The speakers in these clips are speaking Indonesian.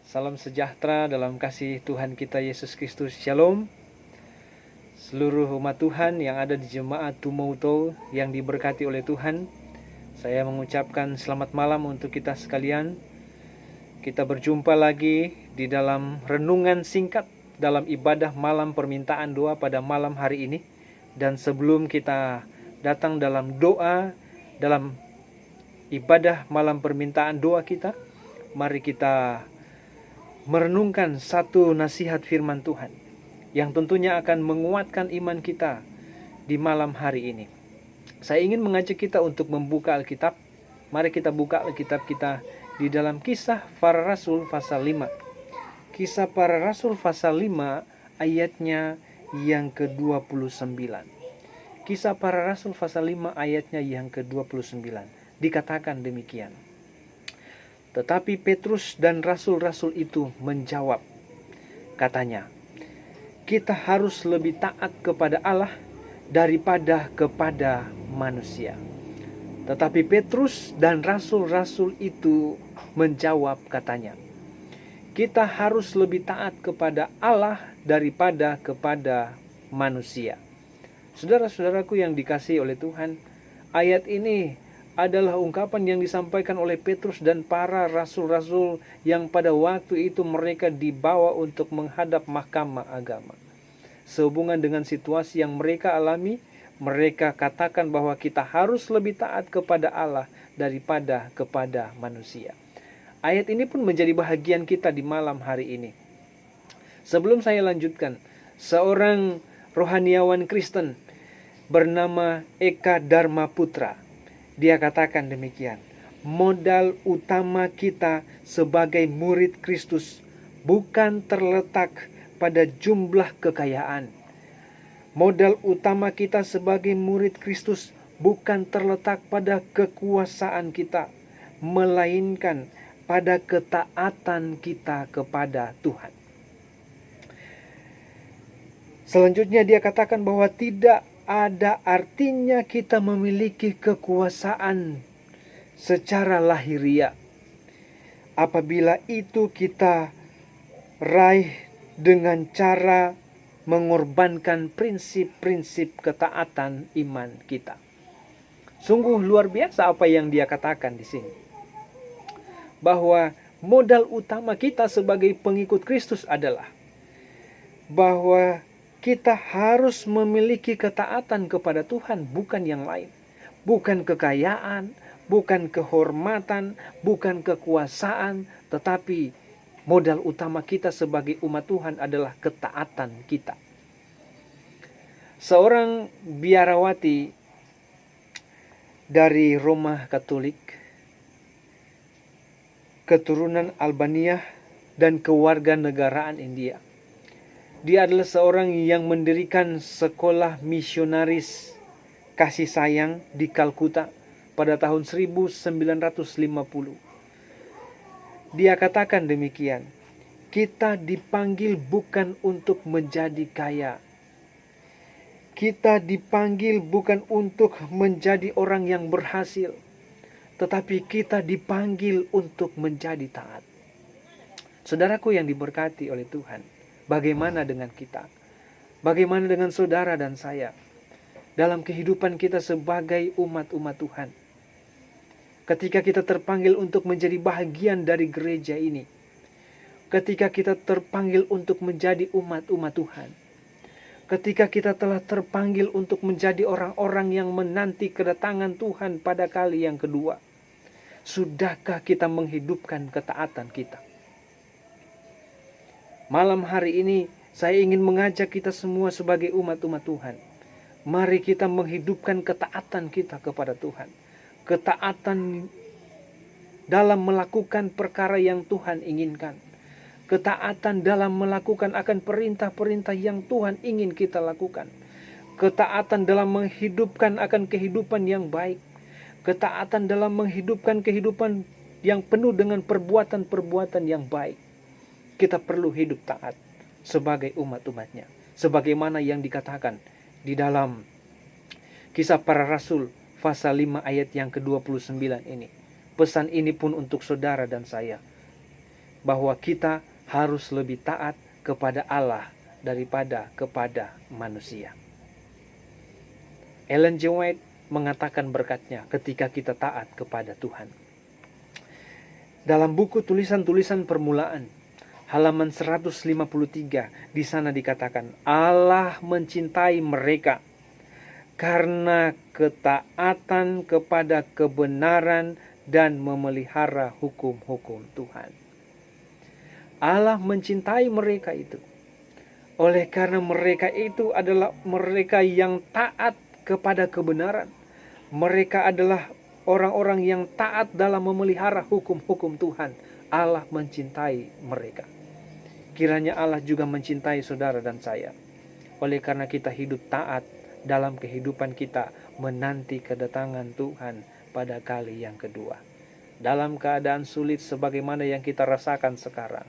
Salam sejahtera dalam kasih Tuhan kita Yesus Kristus. Shalom. Seluruh umat Tuhan yang ada di jemaat Tumauto yang diberkati oleh Tuhan, saya mengucapkan selamat malam untuk kita sekalian. Kita berjumpa lagi di dalam renungan singkat dalam ibadah malam permintaan doa pada malam hari ini. Dan sebelum kita datang dalam doa, dalam ibadah malam permintaan doa kita, mari kita merenungkan satu nasihat firman Tuhan yang tentunya akan menguatkan iman kita di malam hari ini. Saya ingin mengajak kita untuk membuka Alkitab. Mari kita buka Alkitab kita di dalam Kisah Para Rasul pasal 5. Kisah Para Rasul pasal 5 ayatnya yang ke-29. Kisah Para Rasul pasal 5 ayatnya yang ke-29. Dikatakan demikian. Tetapi Petrus dan rasul-rasul itu menjawab, katanya, kita harus lebih taat kepada Allah daripada kepada manusia. Tetapi Petrus dan rasul-rasul itu menjawab, katanya, kita harus lebih taat kepada Allah daripada kepada manusia. Saudara-saudaraku yang dikasihi oleh Tuhan, ayat ini adalah ungkapan yang disampaikan oleh Petrus dan para rasul-rasul yang pada waktu itu mereka dibawa untuk menghadap mahkamah agama. Sehubungan dengan situasi yang mereka alami, mereka katakan bahwa kita harus lebih taat kepada Allah daripada kepada manusia. Ayat ini pun menjadi bahagian kita di malam hari ini. Sebelum saya lanjutkan, seorang rohaniawan Kristen bernama Eka Dharma Putra, dia katakan demikian, modal utama kita sebagai murid Kristus bukan terletak pada jumlah kekayaan. Modal utama kita sebagai murid Kristus bukan terletak pada kekuasaan kita, melainkan pada ketaatan kita kepada Tuhan. Selanjutnya dia katakan bahwa tidak ada artinya kita memiliki kekuasaan secara lahiriah apabila itu kita raih dengan cara mengorbankan prinsip-prinsip ketaatan iman kita. Sungguh luar biasa apa yang dia katakan di sini. Bahwa modal utama kita sebagai pengikut Kristus adalah bahwa kita harus memiliki ketaatan kepada Tuhan, bukan yang lain. Bukan kekayaan, bukan kehormatan, bukan kekuasaan, tetapi modal utama kita sebagai umat Tuhan adalah ketaatan kita. Seorang biarawati dari Roma Katolik, keturunan Albania dan kewarganegaraan India. Dia adalah seorang yang mendirikan sekolah misionaris kasih sayang di Kalkuta pada tahun 1950. Dia katakan demikian, kita dipanggil bukan untuk menjadi kaya. Kita dipanggil bukan untuk menjadi orang yang berhasil, tetapi kita dipanggil untuk menjadi taat. Saudaraku yang diberkati oleh Tuhan, bagaimana dengan kita? Bagaimana dengan saudara dan saya? Dalam kehidupan kita sebagai umat-umat Tuhan. Ketika kita terpanggil untuk menjadi bahagian dari gereja ini. Ketika kita terpanggil untuk menjadi umat-umat Tuhan. Ketika kita telah terpanggil untuk menjadi orang-orang yang menanti kedatangan Tuhan pada kali yang kedua. Sudahkah kita menghidupkan ketaatan kita? Malam hari ini saya ingin mengajak kita semua sebagai umat-umat Tuhan. Mari kita menghidupkan ketaatan kita kepada Tuhan. Ketaatan dalam melakukan perkara yang Tuhan inginkan. Ketaatan dalam melakukan akan perintah-perintah yang Tuhan ingin kita lakukan. Ketaatan dalam menghidupkan akan kehidupan yang baik. Ketaatan dalam menghidupkan kehidupan yang penuh dengan perbuatan-perbuatan yang baik. Kita perlu hidup taat sebagai umat-umatnya. Sebagaimana yang dikatakan di dalam Kisah Para Rasul pasal 5 ayat yang ke-29 ini. Pesan ini pun untuk saudara dan saya. bahwa kita harus lebih taat kepada Allah daripada kepada manusia. Ellen G. White mengatakan berkatnya ketika kita taat kepada Tuhan. Dalam buku tulisan-tulisan permulaan, halaman 153, di sana dikatakan, Allah mencintai mereka karena ketaatan kepada kebenaran dan memelihara hukum-hukum Tuhan. Allah mencintai mereka itu oleh karena mereka itu adalah mereka yang taat kepada kebenaran. Mereka adalah orang-orang yang taat dalam memelihara hukum-hukum Tuhan. Allah mencintai mereka. Kiranya Allah juga mencintai saudara dan saya. Oleh karena kita hidup taat dalam kehidupan kita menanti kedatangan Tuhan pada kali yang kedua. Dalam keadaan sulit sebagaimana yang kita rasakan sekarang,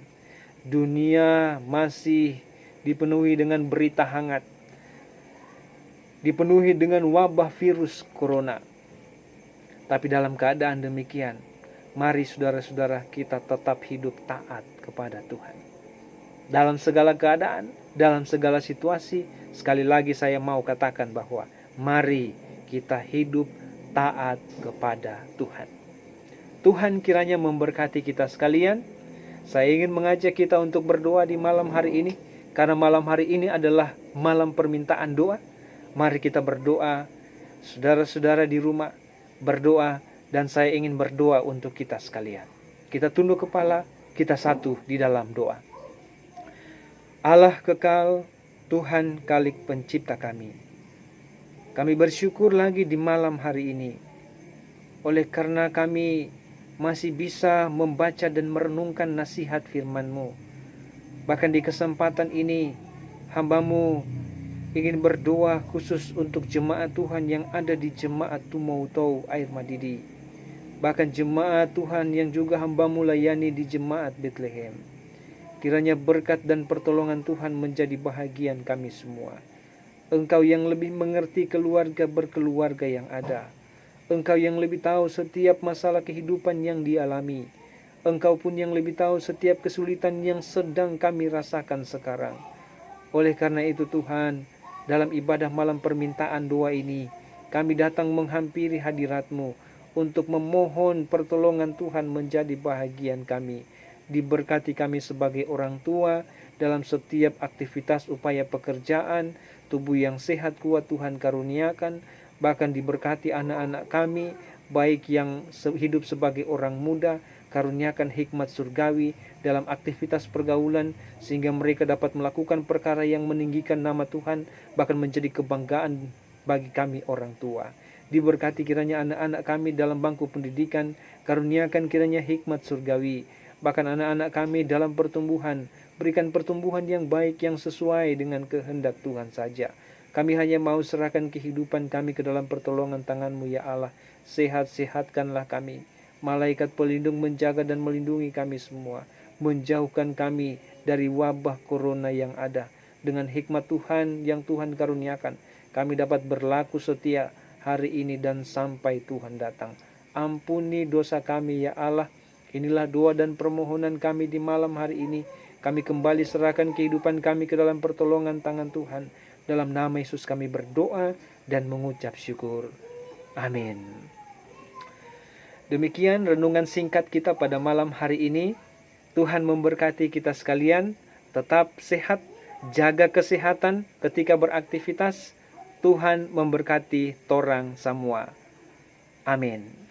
dunia masih dipenuhi dengan berita hangat, dipenuhi dengan wabah virus corona. Tapi dalam keadaan demikian, mari saudara-saudara kita tetap hidup taat kepada Tuhan. Dalam segala keadaan, dalam segala situasi, sekali lagi saya mau katakan bahwa mari kita hidup taat kepada Tuhan. Tuhan kiranya memberkati kita sekalian. Saya ingin mengajak kita untuk berdoa di malam hari ini, karena malam hari ini adalah malam permintaan doa. Mari kita berdoa, saudara-saudara di rumah berdoa, dan saya ingin berdoa untuk kita sekalian. Kita tunduk kepala, kita satu di dalam doa. Allah kekal, Tuhan Khalik pencipta kami. Kami bersyukur lagi di malam hari ini, oleh karena kami masih bisa membaca dan merenungkan nasihat firman-Mu. Bahkan di kesempatan ini, hamba-Mu ingin berdoa khusus untuk jemaat Tuhan yang ada di jemaat Tumautou Air Madidi. Bahkan jemaat Tuhan yang juga hamba-Mu layani di jemaat Bethlehem. Kiranya berkat dan pertolongan Tuhan menjadi bahagian kami semua. Engkau yang lebih mengerti keluarga berkeluarga yang ada. Engkau yang lebih tahu setiap masalah kehidupan yang dialami. Engkau pun yang lebih tahu setiap kesulitan yang sedang kami rasakan sekarang. Oleh karena itu Tuhan, dalam ibadah malam permintaan doa ini, kami datang menghampiri hadirat-Mu untuk memohon pertolongan Tuhan menjadi bahagian kami. Diberkati kami sebagai orang tua dalam setiap aktivitas upaya pekerjaan, tubuh yang sehat kuat Tuhan karuniakan. Bahkan diberkati anak-anak kami, baik yang hidup sebagai orang muda, karuniakan hikmat surgawi dalam aktivitas pergaulan, sehingga mereka dapat melakukan perkara yang meninggikan nama Tuhan, bahkan menjadi kebanggaan bagi kami orang tua. Diberkati kiranya anak-anak kami dalam bangku pendidikan, karuniakan kiranya hikmat surgawi. Bahkan anak-anak kami dalam pertumbuhan, berikan pertumbuhan yang baik yang sesuai dengan kehendak Tuhan saja. Kami hanya mau serahkan kehidupan kami ke dalam pertolongan tangan-Mu ya Allah. Sehat-sehatkanlah kami. Malaikat pelindung menjaga dan melindungi kami semua. Menjauhkan kami dari wabah corona yang ada. Dengan hikmat Tuhan yang Tuhan karuniakan, kami dapat berlaku setia hari ini dan sampai Tuhan datang. Ampuni dosa kami ya Allah. Inilah doa dan permohonan kami di malam hari ini. Kami kembali serahkan kehidupan kami ke dalam pertolongan tangan Tuhan. Dalam nama Yesus kami berdoa dan mengucap syukur. Amin. Demikian renungan singkat kita pada malam hari ini. Tuhan memberkati kita sekalian. Tetap sehat, jaga kesehatan ketika beraktivitas. Tuhan memberkati torang semua. Amin.